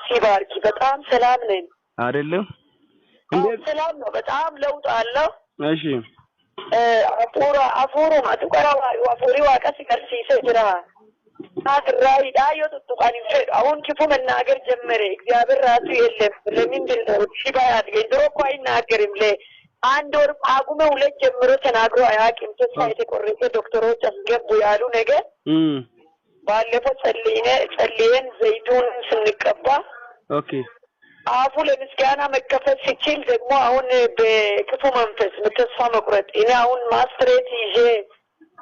ሲባርኪ በጣም ሰላም ነኝ አይደለም እንዴ? ሰላም ነው። በጣም ለውጥ አለው። እሺ አፎሮ ማጥቆራው አፎሪ ዋቀስ ከርሲሰ ጅራ አትራይ ዳዮ ተጥቃኒ ፈድ አሁን ክፉ መናገር ጀመረ። እግዚአብሔር ራሱ የለም ለምንድን ነው ሽባ ያድገኝ? ድሮ እኮ አይናገርም። አንድ ወር አቁመ ሁለት ጀምሮ ተናግሮ አያውቅም። ተስፋ የተቆረጠ ዶክተሮች አስገቡ ያሉ ነገር ባለፈው ጸልየን ዘይቱን ስንቀባ ኦኬ አፉ ለምስጋና መከፈት ሲችል ደግሞ አሁን በክፉ መንፈስ ተስፋ መቁረጥ እኔ አሁን ማስትሬት ይዤ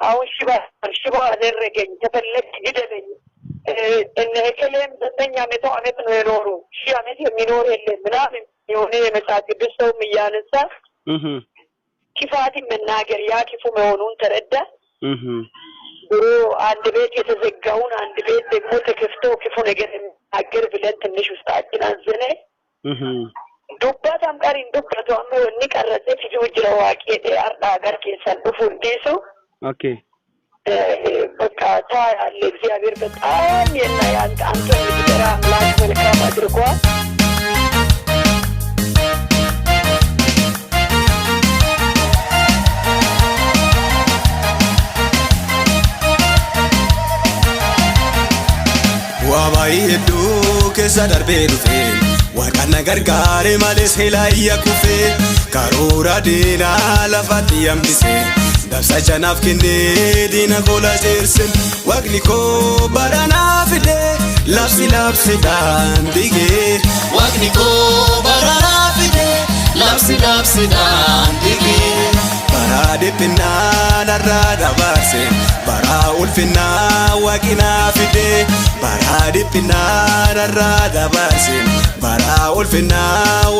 አሁን ሽባ አደረገኝ። ተፈለግ ግደለኝ እነ ከለም 9 ዓመት ነው የኖሩ 1000 ዓመት የሚኖር የለም ምናምን የሆነ የመጽሐፍ ቅዱስ ሰውም እያነሳ ክፋት መናገር ያ ክፉ መሆኑን ተረዳ። ድሮ አንድ ቤት የተዘጋውን አንድ ቤት ደግሞ ተከፍቶ ክፉ ነገር የሚናገር ብለን ትንሽ ውስጣችን አዘነ። ዱባታም ጋር ዱባታም ወኒ ቀረጸ ፊቱ ጅራዋቂ አርዳ ጋር ከሰልፉ እንዲሱ ኦኬ በቃ ታያለ እግዚአብሔር በጣም የናያንተ አንተ ምድራ አምላክ መልካም አድርጓል። wabai heddu kesa darbe dufe waqana gargare males helaya kufe karora dina lafati ambise dabsa janaf kinde dina kola jersen waqni ko barana fide lapsi dandige waqni ko barana fide lapsi dandige barade pinna narada barse bara ulfinna waqina fide barade pinna narada barse bara ulfinna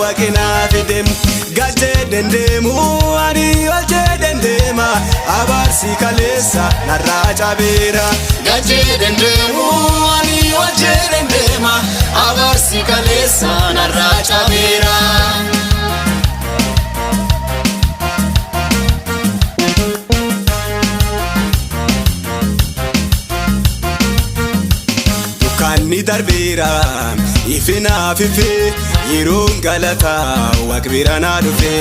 waqina fide gaje dendemu ani gaje dendema abarsi kalesa narraja bera gaje dendemu ani gaje dendema abarsi kalesa narraja bera ni darbira ifina fife yirun galata wakbirana dufe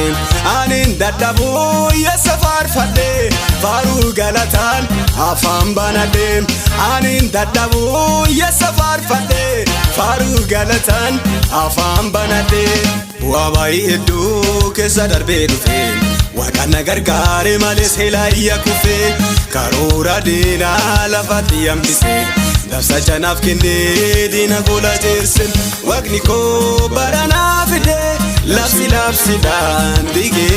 anin dadabu yesafar fade faru galatan afam banade anin dadabu yesafar fade faru galatan afam banade wabai edu kesa darbe dufe waqana gargare males helaya kufe karora dina lafati ambise dabsa janaf kinde dina kola jersen waqni ko barana fide lapsi dandige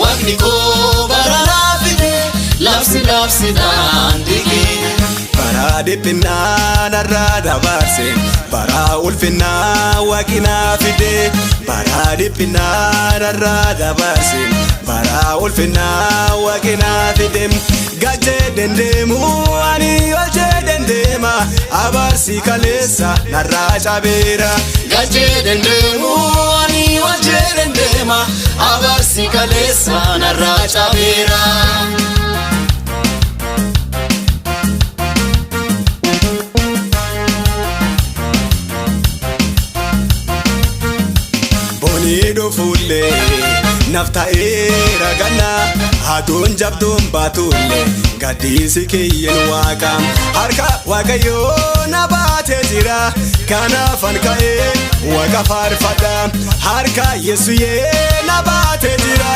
waqni ko barana fide lapsi dandige barade pinna narada barse bara ulfinna waqina fide barade pinna narada barse bara ulfinna waqina fide gaje dendemu ani gaje dendema abarsi kalesa narraja bera gaje dendemu ani gaje dendema abarsi kalesa narraja bera bonido fulle nafta era ganna adon jabdon batulle gadisi kiyen waqa harka waqayo nabate jira kana fankae waqa farfada harka yesuye nabate jira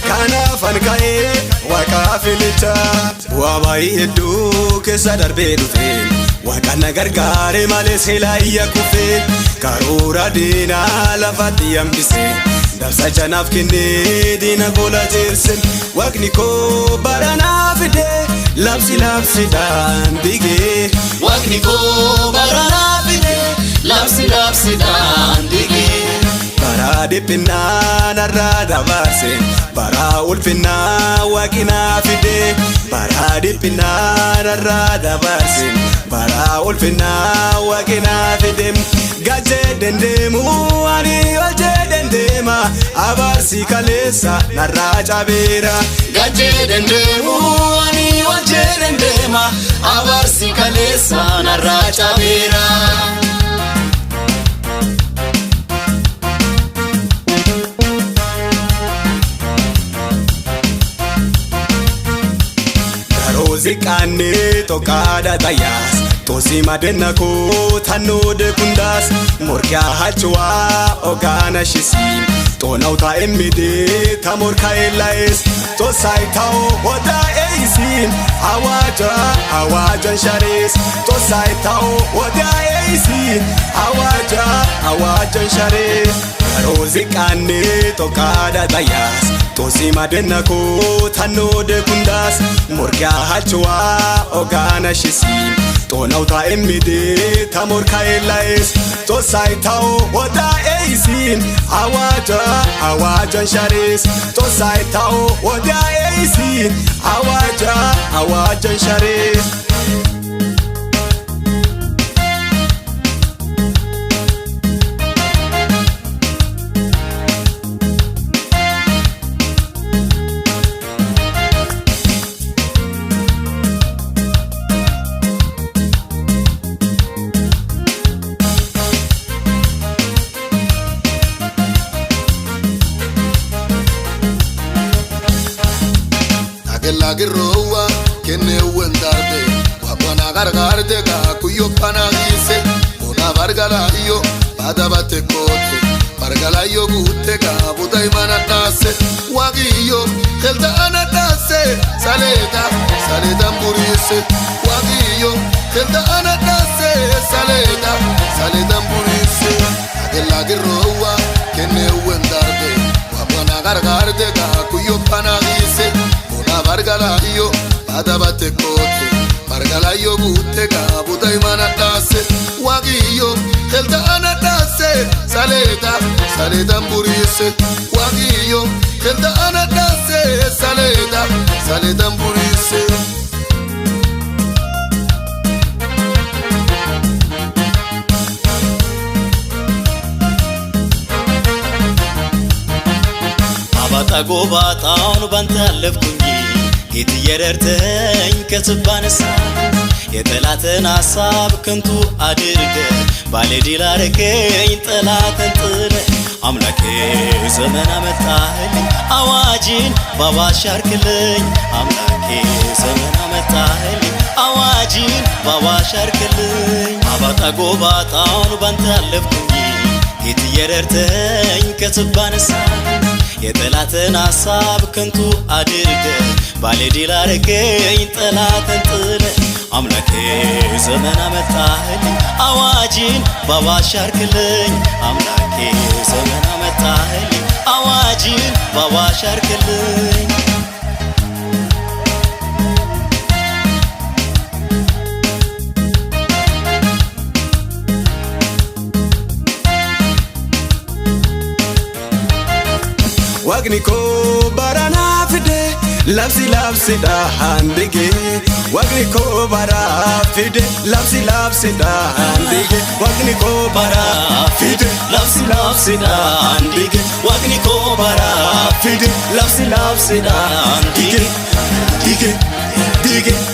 kana fankae waqa filita wabai edu kesa darbe dufe waqana gargare males helaya kufe karora dina lafati ambise dabsa janaf kinde dina kola jersen waqni ko barana fide lapsi dandige waqni ko barana fide lapsi dandige barade pinna narada barse bara ulfinna waqina fide barade pinna narada barse bara ulfinna waqina fide gaje dendemu ani gaje dendema abarsi kalesa narraja bera gaje dendemu ani gaje dendema abarsi kalesa narraja bera ziqaanne toqaadha tayyaas Tosi madenna ko tanno de kundas morkia hachwa ogana shisim tonauta emide tamorka elais to saitao oda eisim awaja sharis to saitao oda eisim awaja sharis Rozikane tokada dayas Tosi madenna ko tanno de kundas morkia hachwa ogana shisim tonauta emide tamorka elais to saitao oda eisim awaja sharis to saitao oda eisim awaja sharis Lagirowa kene wendarde wabana gargarde ga kuyo panagise una bargala yo badabate kote bargala yo gute ga budai manatase wagiyo kelda anatase saleda mburise wagiyo kelda anatase saleda mburise lagirowa kene wendarde wabana gargarde ga kuyo panagise Bargala yo badabate kote bargala yo gute ga budai manatase wagiyo kelda anatase saleda mburise wagiyo kelda anatase saleda mburise abata gobataan bantalefkunyi Itiyererteኝ ከጽባንሳ የጠላትን ሐሳብ ከንቱ አድርገ ባለድል አረከኝ ጠላትን ጥለ አምላኬ ዘመን አመጣህልኝ አዋጅን ባዋሽ አርክልኝ አምላኬ ዘመን አመጣህልኝ አዋጅን ባዋሽ አርክልኝ አባጣ ጎባጣውን ባንተ አለፍኩኝ Itiyererteኝ ከጽባንሳ የጠላትን ሐሳብ ከንቱ አድርገ ባለድል አረከኝ ጠላትን ጥለ አምላኬ ዘመን አመጣህልኝ አዋጅን ባዋሽ አርክልኝ አምላኬ ዘመን አመጣህልኝ አዋጅን ባዋሽ አርክልኝ Wagni ko barana fide lapsi da handige Wagni ko bara fide lapsi da handige Wagni ko bara fide lapsi da handige Wagni ko bara fide lapsi da handige Dige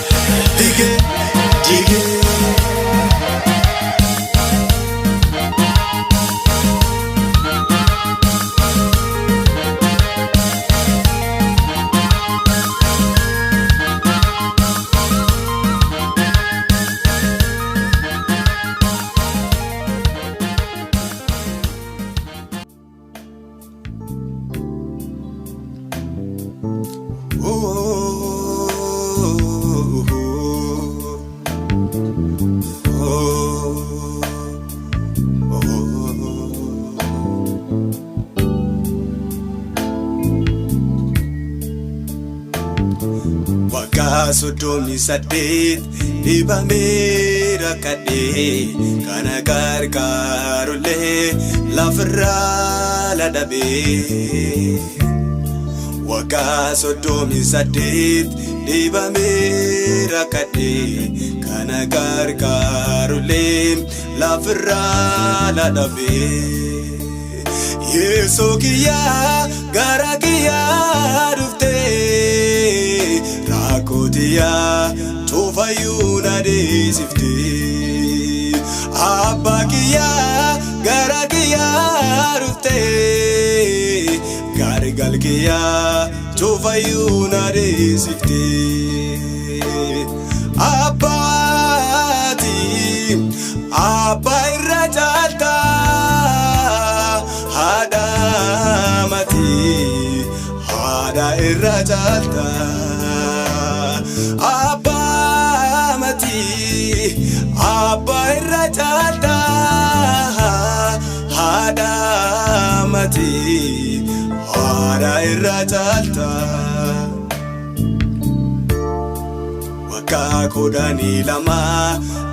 Sodomi saddeet dibamera kadee kana gargaarulee lafirraa la dhabee Waggaa sodomi saddeet dibamera kadee kana gargaarulee lafirraa la dhabee Yeesoo kiyyaa gara kiyyaa dhuftee Kotiya tofayuna desifte Abbakiya garakiya rufte Garigalkiya tofayuna desifte Abbati Abba irra caalta haadha mati haadha irra caalta Abba mati Abba irra caalta haadha mati haadha irra caalta Kudhani lama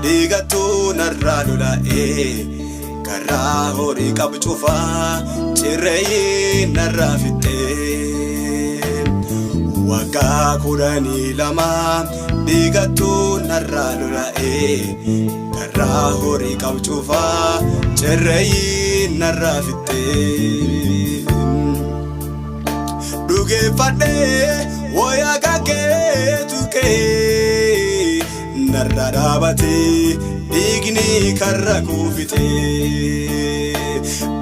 dhiigattu narraa lola'ee karaa horii qabu cufaa cirreeyyi narraa fixxee waggaa kudhani lama dhiigattu narraa lola'ee karaa horii qabu cufaa cirreeyyi narraa fixxee dhugeeffadhee wayaa kakeetu kee narra dhaabate dhiigni karra kuufite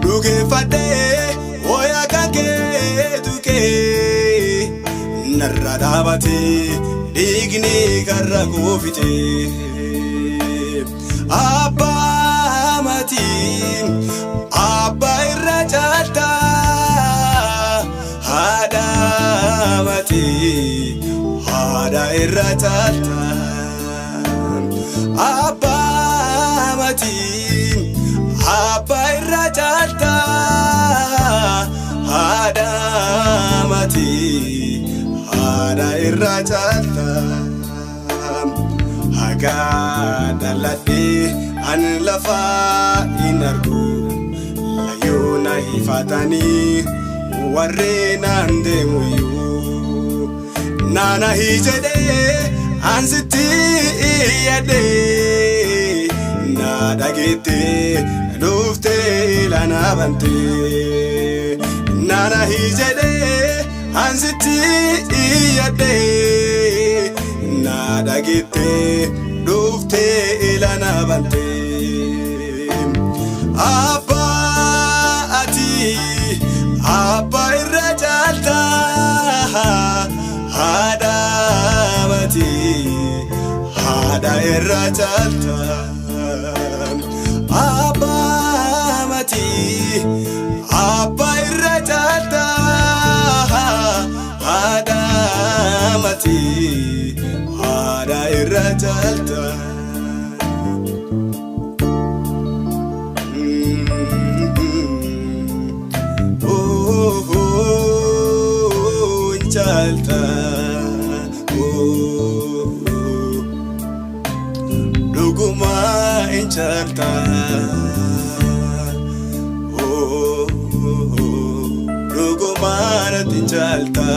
dhugeeffadhee wayaa kakeetu kee narra dhaabate dhiigni karra kuufite Abba mati Abba irra caalta haadha mati haadha irra caalta Abba mati Abba irra caalta haadha mati haadha irra caalta hagaa dhaladhee an lafaa hin argu layyoo na hifatanii warreen naan deemuyyuu naana hijedhee ansitti iyyadhee na dhageettee dhuftee lana bantee naana hijedhee ansitti iyyadhee na dhageettee dhuftee lana bantee Abba ati Abba irra caalta haadha mati haadha irra caalta Abba mati Abba irra caalta haadha mati haadha irra caalta caalta dhuguma hin caalta dhuguma natti caalta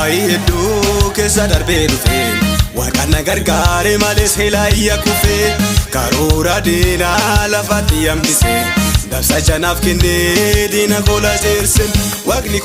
hedduu keessa darbee dhufe Waaqaan na gargaare malee seelaayya kufe karoora diinaa lafatti hambise dabsa janaaf kennee diina kola jeerse Waaqni